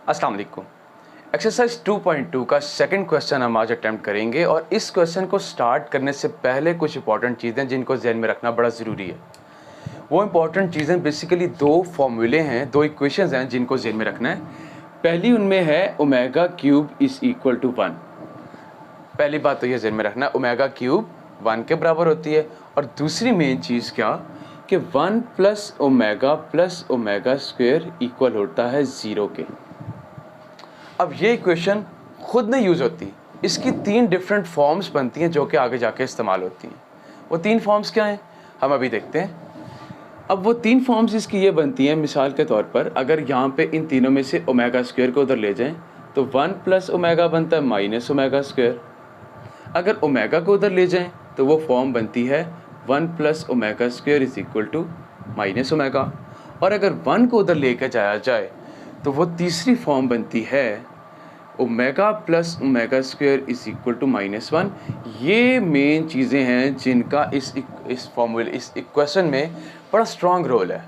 अस्सलाम वालेकुम। एक्सरसाइज 2.2 का सेकंड क्वेश्चन हम आज अटैम्प्ट करेंगे और इस क्वेश्चन को स्टार्ट करने से पहले कुछ इंपॉर्टेंट चीज़ें जिनको जहन में रखना बड़ा ज़रूरी है। वो इंपॉर्टेंट चीज़ें बेसिकली दो फॉर्मूले हैं, दो इक्वेशंस हैं जिनको जहन में रखना है। पहली उनमें है omega cube is equal to 1। पहली बात तो ये जहन में रखना है, ओमेगा क्यूब 1 के बराबर होती है। और दूसरी मेन चीज़ क्या कि 1 प्लस ओमेगा स्क्वायर इक्वल होता है 0 के। अब ये इक्वेशन खुद नहीं यूज़ होती, इसकी 3 डिफरेंट फॉर्म्स बनती हैं जो कि आगे जाके इस्तेमाल होती हैं। वो 3 फॉर्म्स क्या हैं हम अभी देखते हैं। अब वो 3 फॉर्म्स इसकी ये बनती हैं, मिसाल के तौर पर अगर यहाँ पे इन तीनों में से ओमेगा स्क्वायर को उधर ले जाएं तो 1 प्लस ओमेगा बनता है माइनस ओमेगा स्क्वायर। अगर ओमेगा को उधर ले जाएं तो वो फॉर्म बनती है 1 plus omega square is equal to minus omega. और अगर 1 को उधर लेकर जाया जाए तो वो तीसरी फॉर्म बनती है omega plus omega square is equal to -1। ये मेन चीज़ें हैं जिनका इस फॉर्मूले इस इक्वेशन में बड़ा स्ट्रॉन्ग रोल है।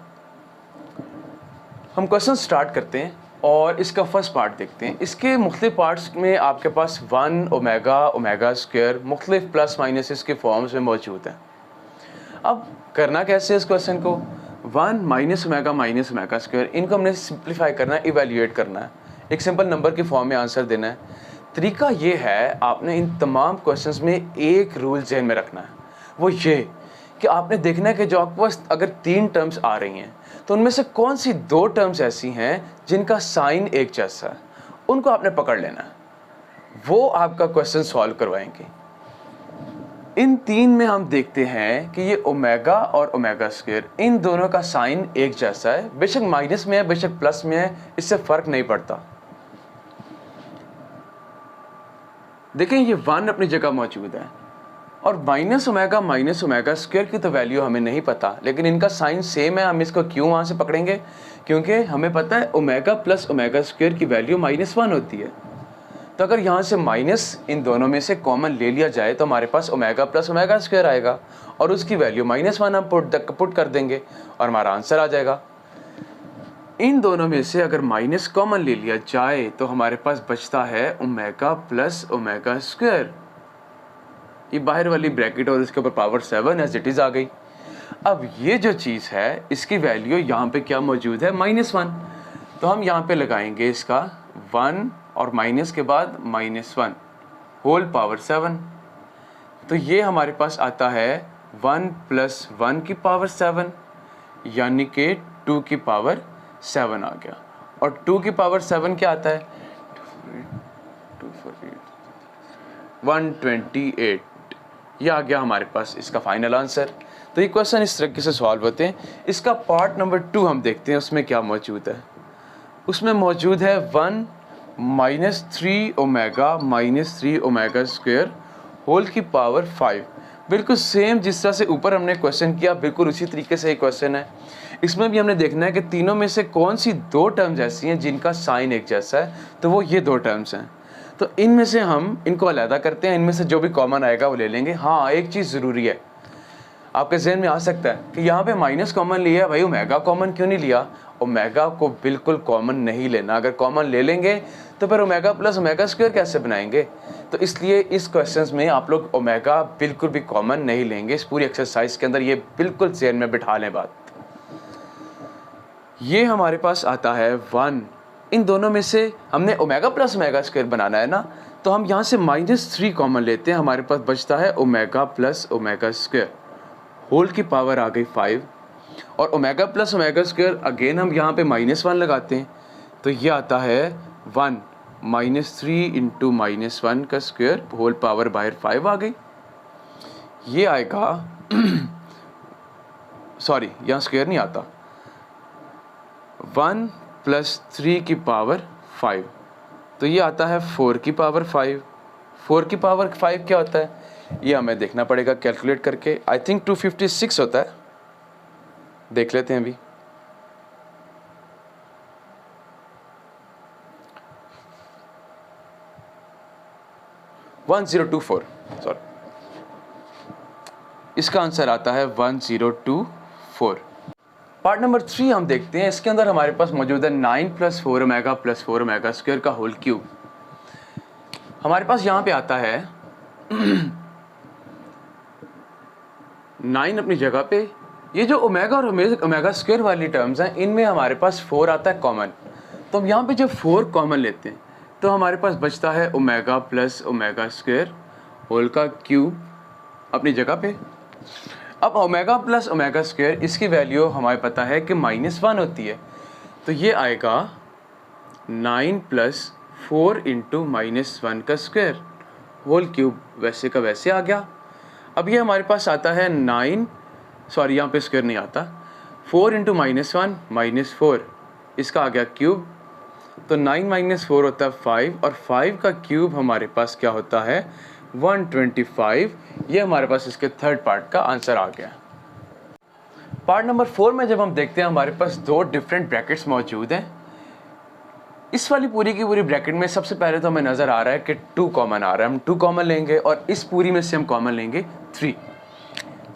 हम क्वेश्चन स्टार्ट करते हैं और इसका फर्स्ट पार्ट देखते हैं। इसके मुख्तलिफ पार्ट्स में आपके पास 1 ओमेगा स्क्वायर मुख्तलिफ प्लस माइनस इसके फॉर्म्स में मौजूद हैं। अब करना कैसे इस क्वेश्चन को, 1 माइनस ओमेगा स्क्वायर, इनको हमने सिंप्लीफाई करना है, इवेल्यूएट करना है, एक सिंपल नंबर की फॉर्म में आंसर देना है। तरीका ये है, आपने इन तमाम क्वेश्चंस में एक रूल जहन में रखना है, वो ये कि आपने देखना है कि जो आपके पास अगर 3 टर्म्स आ रही हैं तो उनमें से कौन सी 2 टर्म्स ऐसी हैं जिनका साइन एक जैसा है, उनको आपने पकड़ लेना है, वो आपका क्वेश्चन सॉल्व करवाएंगे। इन 3 में हम देखते हैं कि ये ओमेगा और ओमेगा स्क्वायर इन दोनों का साइन एक जैसा है, बेशक माइनस में है बेशक प्लस में है, इससे फर्क नहीं पड़ता। देखें ये 1 अपनी जगह मौजूद है और माइनस ओमेगा स्क्वायर की तो वैल्यू हमें नहीं पता, लेकिन इनका साइन सेम है। हम इसको क्यों वहाँ से पकड़ेंगे, क्योंकि हमें पता है ओमेगा प्लस ओमेगा स्क्वायर की वैल्यू -1 होती है। तो अगर यहाँ से माइनस इन दोनों में से कॉमन ले लिया जाए तो हमारे पास ओमेगा प्लस ओमेगा स्क्वायर आएगा और उसकी वैल्यू -1 हम पुट कर देंगे और हमारा आंसर आ जाएगा। इन दोनों में से अगर माइनस कॉमन ले लिया जाए तो हमारे पास बचता है ओमेगा प्लस ओमेगा स्क्वायर। ये बाहर वाली ब्रैकेट और इसके ऊपर पावर 7 एज इट इज़ आ गई। अब ये जो चीज़ है इसकी वैल्यू यहाँ पे क्या मौजूद है, -1। तो हम यहाँ पे लगाएंगे इसका 1 और माइनस के बाद -1 होल पावर 7। तो ये हमारे पास आता है 1 + 1 की पावर 7 यानी कि 2 की पावर 7 आ गया। और 2 की पावर 7 क्या आता है, 128। ये आ गया हमारे पास इसका फाइनल आंसर। तो ये क्वेश्चन इस तरीके से सॉल्व होते हैं। इसका पार्ट नंबर 2 हम देखते हैं, उसमें क्या मौजूद है। उसमें मौजूद है 1 - 3 ओमेगा स्क्वायर होल की पावर 5। बिल्कुल सेम जिस तरह से ऊपर हमने क्वेश्चन किया, बिल्कुल उसी तरीके से एक क्वेश्चन है। इसमें भी हमने देखना है कि तीनों में से कौन सी 2 टर्म्स ऐसी हैं जिनका साइन एक जैसा है, तो वो ये 2 टर्म्स हैं। तो इनमें से हम इनको अलहदा करते हैं, इनमें से जो भी कॉमन आएगा वो ले लेंगे। हाँ, एक चीज़ ज़रूरी है, आपके जहन में आ सकता है कि यहाँ पे माइनस कॉमन लिया, भाई ओमेगा कॉमन क्यों नहीं लिया। ओमेगा को बिल्कुल कॉमन नहीं लेना, अगर कॉमन ले लेंगे तो फिर ओमेगा प्लस ओमेगा स्क्वायर कैसे बनाएंगे। तो इसलिए इस क्वेश्चंस में आप लोग ओमेगा बिल्कुल भी कॉमन नहीं लेंगे। इस पूरी एक्सरसाइज के अंदर ये बिल्कुल जहन में बिठा लें बात। ये हमारे पास आता है 1। इन दोनों में से हमने ओमेगा प्लस ओमेगा स्क्वायर बनाना है ना, तो हम यहाँ से -3 कॉमन लेते हैं, हमारे पास बचता है omega plus omega square whole की पावर आ गई 5। और omega plus omega square again हम यहाँ पे -1 लगाते हैं, तो ये आता है 1 -3 × -1 का स्क्वायर होल पावर बाहर 5 आ गई। ये आएगा सॉरी यहाँ स्क्वायर नहीं आता, 1 + 3 की पावर 5, तो ये आता है 4 की पावर 5। 4 की पावर 5 क्या होता है ये हमें देखना पड़ेगा कैलकुलेट करके। आई थिंक 256 होता है, देख लेते हैं अभी। सॉरी, इसका आंसर आता है 1024। पार्ट नंबर 3 हम देखते हैं, इसके अंदर हमारे पास मौजूद है 9 + 4 ओमेगा + 4 ओमेगा स्क्वायर का होल क्यूब। हमारे पास यहाँ पे आता है 9 अपनी जगह पे, ये जो ओमेगा और ओमेगा स्क्वायर वाली टर्म्स हैं इनमें हमारे पास 4 आता है कॉमन। तो हम यहाँ पे जब 4 कॉमन लेते हैं तो हमारे पास बचता है ओमेगा + ओमेगा स्क्वायर होल का क्यूब अपनी जगह पे। अब ओमेगा + ओमेगा स्क्वायर इसकी वैल्यू हमें पता है कि -1 होती है, तो ये आएगा 9 + 4 × -1 का स्क्वायर होल क्यूब, वैसे का वैसे आ गया। अब ये हमारे पास आता है 9, सॉरी यहाँ पे स्क्वायर नहीं आता, 4 × -1 -4, इसका आ गया क्यूब, तो 9 - 4 होता है 5 और 5 का क्यूब हमारे पास क्या होता है 125। ये हमारे पास इसके थर्ड पार्ट का आंसर आ गया। पार्ट नंबर 4 में जब हम देखते हैं हमारे पास 2 डिफरेंट ब्रैकेट्स मौजूद हैं। इस वाली पूरी की पूरी ब्रैकेट में सबसे पहले तो हमें नज़र आ रहा है कि 2 कॉमन आ रहा है, हम 2 कॉमन लेंगे और इस पूरी में से हम कॉमन लेंगे 3।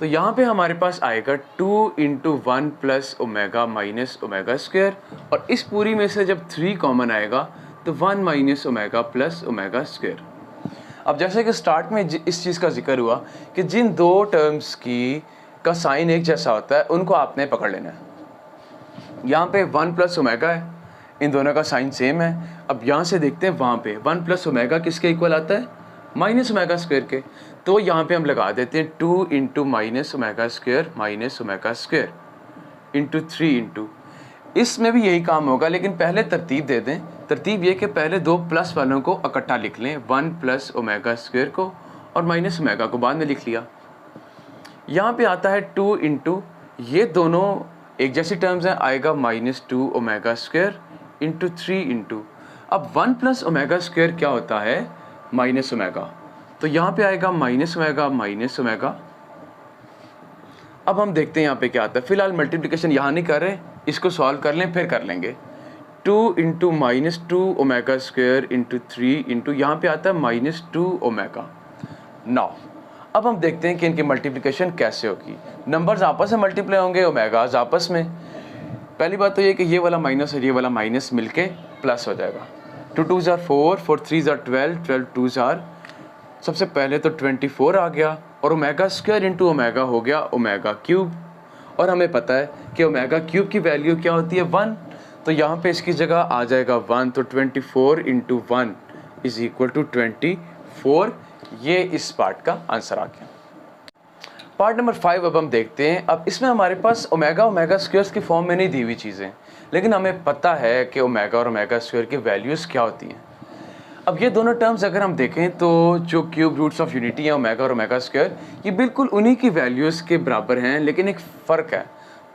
तो यहाँ पे हमारे पास आएगा 2 × 1 + ओमेगा - ओमेगा स्क्वायर, और इस पूरी में से जब 3 कॉमन आएगा तो 1 - ओमेगा + ओमेगा स्क्वायर। अब जैसे कि स्टार्ट में इस चीज़ का जिक्र हुआ कि जिन 2 टर्म्स का साइन एक जैसा होता है उनको आपने पकड़ लेना है। यहाँ पे 1 + ओमेगा है, इन दोनों का साइन सेम है। अब यहाँ से देखते हैं वहाँ पे 1 + ओमेगा किसके इक्वल आता है - ओमेगा स्क्वायर के, तो यहाँ पे हम लगा देते हैं 2 × -ओमेगा स्क्वायर ओमेगा स्क्वायर × 3 इसमें भी यही काम होगा, लेकिन पहले तरतीब दे दें। तरतीब ये कि पहले 2 प्लस वालों को इकट्ठा लिख लें, 1 + ओमेगा स्क्वायर को और -ओमेगा को बाद में लिख लिया। यहाँ पे आता है 2 × ये दोनों एक जैसी टर्म्स हैं, आएगा -2 ओमेगा स्क्वायर × 3 अब 1 + ओमेगा स्क्वायर क्या होता है -ओमेगा, तो यहाँ पे आएगा -ओमेगा। अब हम देखते हैं यहाँ पे क्या आता है। फिलहाल मल्टीप्लिकेशन यहाँ नहीं कर रहे, इसको सॉल्व कर लें फिर कर लेंगे। 2 × -2 ओमेगा स्क्वायर × 3 यहाँ पे आता है -2 ओमेगा। नाउ अब हम देखते हैं कि इनकी मल्टीप्लिकेशन कैसे होगी। नंबर्स आपस में मल्टीप्लाई होंगे, ओमेगाज आपस में। पहली बात तो ये कि ये वाला माइनस और ये वाला माइनस मिलके प्लस हो जाएगा। 2 × 2 = 4, 4 × 3 = 12, 12 × 2 = सबसे पहले तो 24 आ गया, और ओमेगा स्क्वायर × ओमेगा हो गया ओमेगा क्यूब, और हमें पता है कि ओमेगा क्यूब की वैल्यू क्या होती है 1, तो यहाँ पे इसकी जगह आ जाएगा 1, तो 24 × 1 = 24। ये इस पार्ट का आंसर आ गया। पार्ट नंबर 5 अब हम देखते हैं। अब इसमें हमारे पास ओमेगा स्क्वायर्स की फॉर्म में नहीं दी हुई चीज़ें, लेकिन हमें पता है कि ओमेगा और ओमेगा स्क्वायर की वैल्यूज़ क्या होती हैं। अब ये दोनों टर्म्स अगर हम देखें तो जो क्यूब रूट्स ऑफ यूनिटी हैं ओमेगा और ओमेगा स्क्वायर, ये बिल्कुल उन्हीं की वैल्यूज़ के बराबर हैं, लेकिन एक फ़र्क है।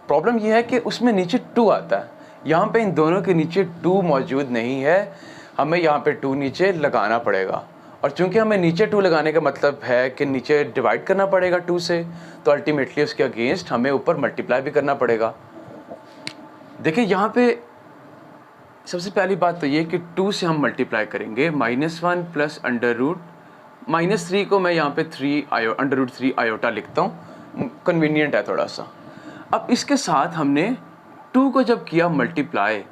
प्रॉब्लम ये है कि उसमें नीचे 2 आता है, यहाँ पे इन दोनों के नीचे 2 मौजूद नहीं है, हमें यहाँ पे 2 नीचे लगाना पड़ेगा। और चूंकि हमें नीचे 2 लगाने का मतलब है कि नीचे डिवाइड करना पड़ेगा 2 से, तो अल्टीमेटली उसके अगेंस्ट हमें ऊपर मल्टीप्लाई भी करना पड़ेगा। देखिए यहाँ पे सबसे पहली बात तो ये कि 2 से हम मल्टीप्लाई करेंगे, -1 + -3 को मैं यहाँ पे √3 आयोटा लिखता हूँ, कन्वीनियंट है थोड़ा सा। अब इसके साथ हमने 2 को जब किया मल्टीप्लाई,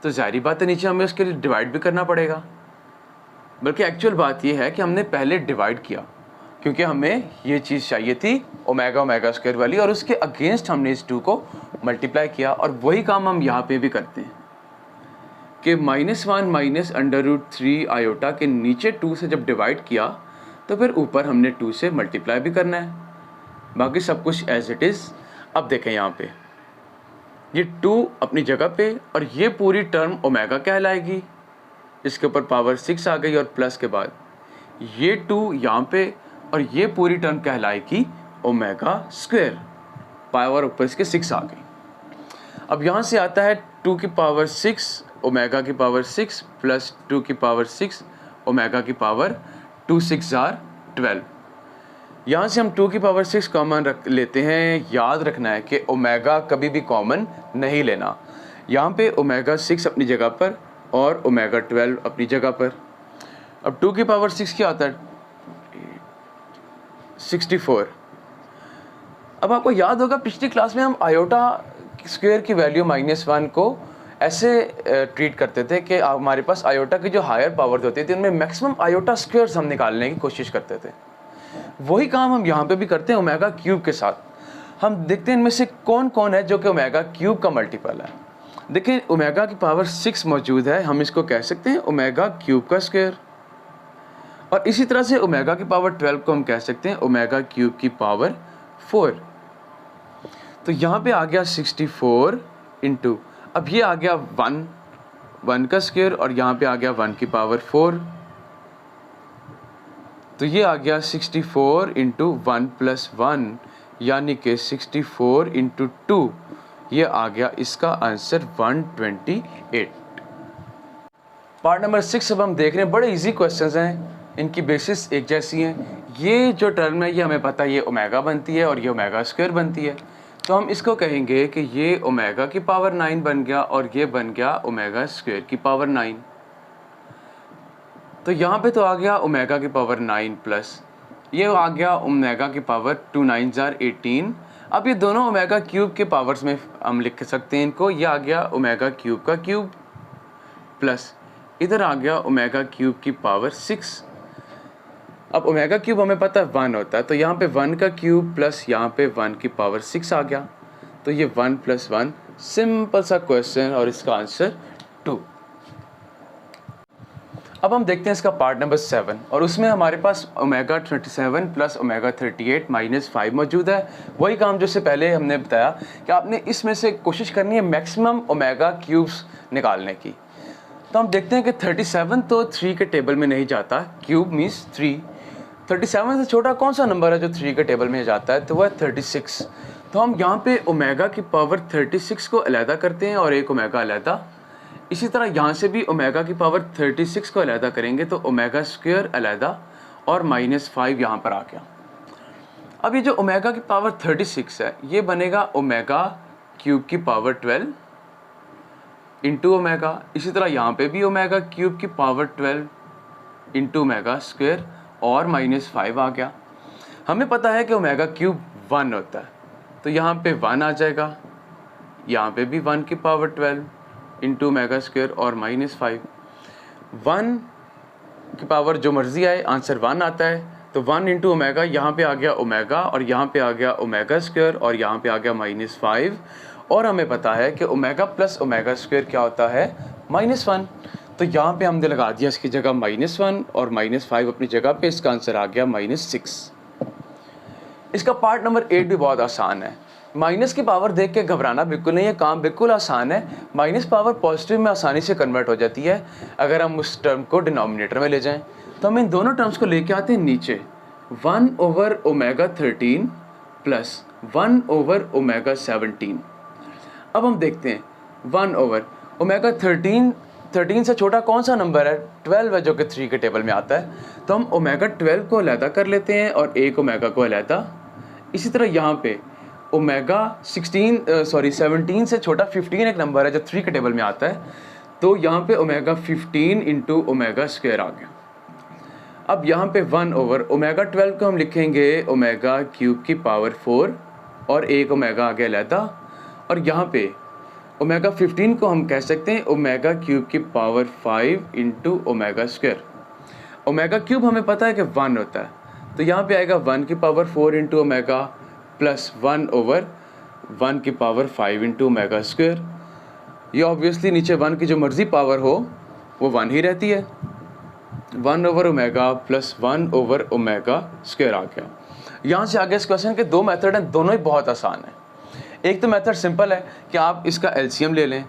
तो ज़ाहिर बात है नीचे हमें उसके लिए डिवाइड भी करना पड़ेगा। बल्कि एक्चुअल बात ये है कि हमने पहले डिवाइड किया, क्योंकि हमें ये चीज़ चाहिए थी ओमेगा स्क्वायर वाली, और उसके अगेंस्ट हमने इस 2 को मल्टीप्लाई किया। और वही काम हम यहाँ पे भी करते हैं कि -1 - √3 आयोटा के नीचे 2 से जब डिवाइड किया, तो फिर ऊपर हमने 2 से मल्टीप्लाई भी करना है। बाकी सब कुछ एज इट इज़। अब देखें यहाँ पे ये 2 अपनी जगह पे, और ये पूरी टर्म ओमेगा कहलाएगी, इसके ऊपर पावर 6 आ गई, और प्लस के बाद ये 2 यहाँ पे, और ये पूरी टर्म कहलाएगी ओमेगा स्क्वायर, पावर ऊपर इसके 6 आ गई। अब यहाँ से आता है 2 की पावर 6 ओमेगा की पावर 6 प्लस 2 की पावर 6 ओमेगा की पावर 2 × 6 = 12। यहाँ से हम 2 की पावर 6 कॉमन रख लेते हैं। याद रखना है कि ओमेगा कभी भी कॉमन नहीं लेना। यहाँ पे ओमेगा 6 अपनी जगह पर और ओमेगा 12 अपनी जगह पर। अब 2 की पावर 6 क्या आता है 64। अब आपको याद होगा पिछली क्लास में हम आयोटा स्क्वायर की वैल्यू -1 को ऐसे ट्रीट करते थे कि हमारे पास आयोटा की जो हायर पावर्स होती थी उनमें मैक्सिमम आयोटा स्क्वायर्स हम निकालने की कोशिश करते थे। वही काम हम यहाँ पे भी करते हैं ओमेगा क्यूब के साथ। हम देखते हैं इनमें से कौन कौन है जो कि ओमेगा क्यूब का मल्टीपल है। देखिए ओमेगा की पावर 6 मौजूद है, हम इसको कह सकते हैं ओमेगा क्यूब का स्क्वायर। और इसी तरह से ओमेगा की पावर 12 को हम कह सकते हैं ओमेगा क्यूब की पावर 4। तो यहाँ पे आ गया 64 इंटू, अब ये आ गया 1 का स्क्वायर और यहाँ पे आ गया 1 की पावर 4। तो ये आ गया 64 इंटू 1 + 1 यानी कि 64 इंटू 2, ये आ गया इसका आंसर 128। पार्ट नंबर 6 अब हम देख रहे हैं, बड़े इजी क्वेश्चंस हैं, इनकी बेसिस एक जैसी हैं। ये जो टर्म है ये हमें पता है ये ओमेगा बनती है और ये ओमेगा स्क्वायर बनती है, तो हम इसको कहेंगे कि ये ओमेगा की पावर 9 बन गया और ये बन गया ओमेगा स्क्वायर की पावर 9। तो यहाँ पे तो आ गया ओमेगा की पावर 9 प्लस ये आ गया ओमेगा की पावर 2 9 जार 18। अब ये दोनों ओमेगा क्यूब के पावर्स में हम लिख सकते हैं इनको। ये आ गया ओमेगा क्यूब का क्यूब प्लस इधर आ गया ओमेगा क्यूब की पावर 6। अब ओमेगा क्यूब हमें पता है 1 होता है, तो यहाँ पे 1 का क्यूब प्लस यहाँ पे 1 की पावर 6 आ गया। तो ये 1 + 1 सिंपल सा क्वेश्चन और इसका आंसर 2। अब हम देखते हैं इसका पार्ट नंबर 7 और उसमें हमारे पास ओमेगा 27 प्लस ओमेगा 38 -5 मौजूद है। वही काम जो से पहले हमने बताया कि आपने इसमें से कोशिश करनी है मैक्सिमम ओमेगा क्यूब्स निकालने की। तो हम देखते हैं कि 37 तो 3 के टेबल में नहीं जाता, क्यूब मीन्स 3। 37 से छोटा कौन सा नंबर है जो 3 के टेबल में जाता है, तो वह है 36। तो हम यहाँ पे ओमेगा की पावर 36 को अलहदा करते हैं और एक ओमेगा अलहदा। इसी तरह यहाँ से भी ओमेगा की पावर 36 को अलहदा करेंगे तो ओमेगा स्क्वायर अलहदा और -5 यहाँ पर आ गया। अब ये जो ओमेगा की पावर 36 है ये बनेगा ओमेगा क्यूब की पावर 12 इंटू ओमेगा। इसी तरह यहाँ पे भी ओमेगा क्यूब की पावर 12 इंटू ओमेगा स्क्वायर और -5 आ गया। हमें पता है कि ओमेगा क्यूब 1 होता है, तो यहाँ पे 1 आ जाएगा, यहाँ पे भी 1 की पावर 12 इंटू ओमेगा स्क्वायर और -5। 1 की पावर जो मर्जी आए, आंसर 1 आता है। तो 1 इंटू ओमेगा, यहाँ पे आ गया ओमेगा और यहाँ पे आ गया ओमेगा स्क्वायर और यहाँ पे आ गया -5। और हमें पता है कि ओमेगा प्लस ओमेगा स्क्वायर क्या होता है, -1। तो यहाँ पे हमने लगा दिया इसकी जगह -1 और -5 अपनी जगह पे, इसका आंसर आ गया -6। इसका पार्ट नंबर 8 भी बहुत आसान है। माइनस की पावर देख के घबराना बिल्कुल नहीं है, काम बिल्कुल आसान है। माइनस पावर पॉजिटिव में आसानी से कन्वर्ट हो जाती है अगर हम उस टर्म को डिनोमिनेटर में ले जाएं। तो हम इन दोनों टर्म्स को लेके आते हैं नीचे। 1/ओमेगा 13 प्लस 1/ओमेगा 17। अब हम देखते हैं 1/ओमेगा 13 से छोटा कौन सा नंबर है, 12 है जो कि 3 के टेबल में आता है। तो हम ओमेगा 12 को अलहदा कर लेते हैं और एक ओमेगा को अलहदा। इसी तरह यहाँ पे ओमेगा 17 से छोटा 15 एक नंबर है जो 3 के टेबल में आता है, तो यहाँ पे ओमेगा 15 इंटू ओमेगा स्क्वायर आ गया। अब यहाँ पे 1/ओमेगा 12 को हम लिखेंगे ओमेगा क्यूब की पावर 4 और एक ओमेगा आ गया अलहदा। और यहाँ पे ओमेगा 15 को हम कह सकते हैं ओमेगा क्यूब की power 5 into omega square. Omega cube हमें पता है कि 1 होता है, तो यहाँ पे आएगा 1 की पावर 4 इंटू ओमेगा प्लस 1/1 की पावर 5 इंटू ओमेगा स्क्वायर। ये ऑब्वियसली नीचे 1 की जो मर्जी पावर हो वो 1 ही रहती है। 1/ओमेगा प्लस 1/ओमेगा स्क्वायर आ गया। यहाँ से आगे इस क्वेश्चन के 2 मेथड हैं, दोनों ही बहुत आसान हैं। एक तो मेथड सिंपल है कि आप इसका एलसीएम ले लें,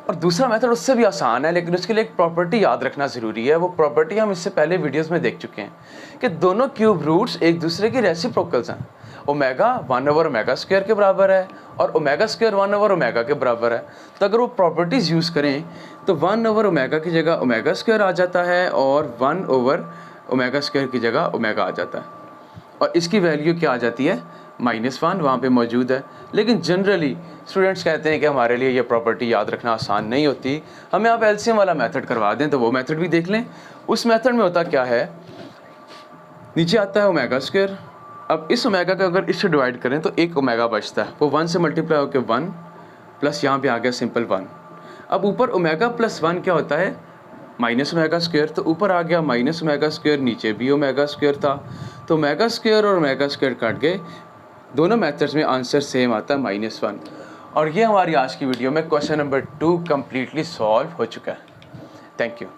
और दूसरा मेथड उससे भी आसान है, लेकिन उसके लिए एक प्रॉपर्टी याद रखना ज़रूरी है। वो प्रॉपर्टी हम इससे पहले वीडियोस में देख चुके हैं कि दोनों क्यूब रूट्स एक दूसरे की रेसिप्रोकल्स हैं। ओमेगा 1/ओमेगा स्क्वायर के बराबर है और ओमेगा स्क्वायर 1/ओमेगा के बराबर है। तो अगर वो प्रॉपर्टीज़ यूज़ करें तो 1/ओमेगा की जगह ओमेगा स्क्वायर आ जाता है और 1/ओमेगा स्क्वायर की जगह ओमेगा आ जाता है। और इसकी वैल्यू क्या आ जाती है, -1 वहाँ पे मौजूद है। लेकिन जनरली स्टूडेंट्स कहते हैं कि हमारे लिए ये प्रॉपर्टी याद रखना आसान नहीं होती, हमें आप एलसीएम वाला मेथड करवा दें तो वो मेथड भी देख लें। उस मेथड में होता क्या है, नीचे आता है ओमेगा स्क्वायर, अब इस ओमेगा का अगर इससे डिवाइड करें तो एक ओमेगा बचता है, वो 1 से मल्टीप्लाई होकर 1 प्लस यहाँ पे आ गया सिंपल 1। अब ऊपर ओमेगा प्लस 1 क्या होता है, माइनस ओमेगा स्क्वायर, तो ऊपर आ गया माइनस ओमेगा स्क्वायर, नीचे भी ओमेगा स्क्वायर था, तो ओमेगा स्क्वायर और ओमेगा स्क्वायर काट गए। दोनों मेथड्स में आंसर सेम आता है -1। और ये हमारी आज की वीडियो में क्वेश्चन नंबर 2 कम्प्लीटली सॉल्व हो चुका है। Thank you.